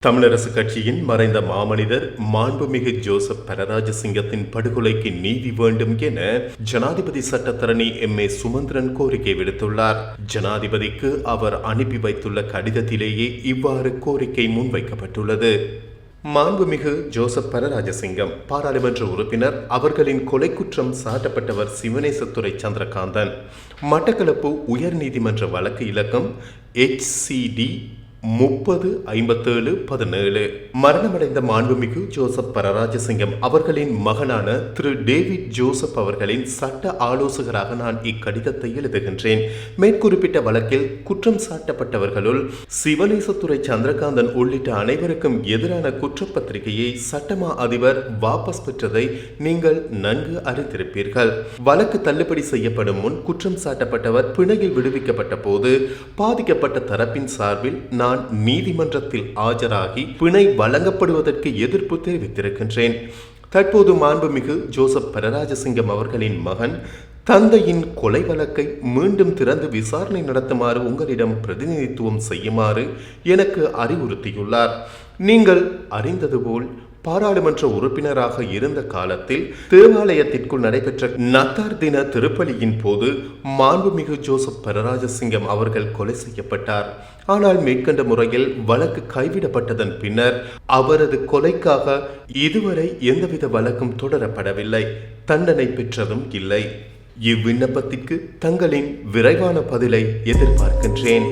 தமிழரசு கட்சியின் மறைந்த மாமனிதர் மாண்புமிகு ஜோசப் பரராஜசிங்கத்தின் படுகொலைக்கு நீதி வேண்டும் என ஜனாதிபதி சட்டத்தரணி எம்.ஏ. சுமந்திரன் கோரிக்கை விடுத்துள்ளார். ஜனாதிபதிக்கு அவர் அனுப்பி வைத்துள்ள கடிதத்திலேயே இவ்வாறு கோரிக்கை முன்வைக்கப்பட்டுள்ளது. மாண்புமிகு ஜோசப் பரராஜசிங்கம் பாராளுமன்ற உறுப்பினர். அவர்களின் கொலை குற்றம் சாட்டப்பட்டவர் சிவனேசத்துறை சந்திரகாந்தன். மட்டக்களப்பு உயர் நீதிமன்ற வழக்கு இலக்கம் HCD 305717 மரணமடைந்த மாண்புமிகு ஜோசப் பரராஜசிங்கம் அவர்களின் மகனான திரு டேவிட் ஜோசப் அவர்களின் சட்ட ஆலோசகராக நான் இக்கடிதத்தை எழுதுகின்றேன். மேற்குறிப்பிட்ட வழக்கில் குற்றம் சாட்டப்பட்டவர்களுள் சிவனேசத்துறை சந்திரகாந்தன் உள்ளிட்ட அனைவருக்கும் எதிரான குற்றப்பத்திரிகையை சட்டமா அதிபர் வாபஸ் பெற்றதை நீங்கள் நன்கு அறிந்திருப்பீர்கள். வழக்கு தள்ளுபடி செய்யப்படும் முன் குற்றம் சாட்டப்பட்டவர் பிணையில் விடுவிக்கப்பட்ட போது பாதிக்கப்பட்ட தரப்பின் சார்பில் நான் நீதிமன்றத்தில் ஆஜராகி பிணை வழங்கப்படுவதற்கு எதிர்ப்பு தெரிவித்திருக்கின்றேன். தற்போது மாண்புமிகு ஜோசப் பரராஜசிங்கம் அவர்களின் மகன் தந்தையின் கொலை வழக்கை மீண்டும் திறந்து விசாரணை நடத்துமாறு உங்களிடம் பிரதிநிதித்துவம் செய்யுமாறு எனக்கு அறிவுறுத்தியுள்ளார். நீங்கள் அறிந்தது போல் பாராளுமன்ற உறுப்பினராக இருந்த காலத்தில் தேவாலயத்திற்குள் நடைபெற்ற நத்தார் தின திருப்பலியின் போது மாண்புமிகு ஜோசப் பரராஜசிங்கம் அவர்கள் கொலை செய்யப்பட்டார். ஆனால் மேற்கண்ட முறையில் வழக்கு கைவிடப்பட்டதன் பின்னர் அவரது கொலைக்காக இதுவரை எந்தவித வழக்கும் தொடரப்படவில்லை, தண்டனை பெற்றதும் இல்லை. இவ்விண்ணப்பத்திற்கு தங்களின் விரைவான பதிலை எதிர்பார்க்கின்றேன்.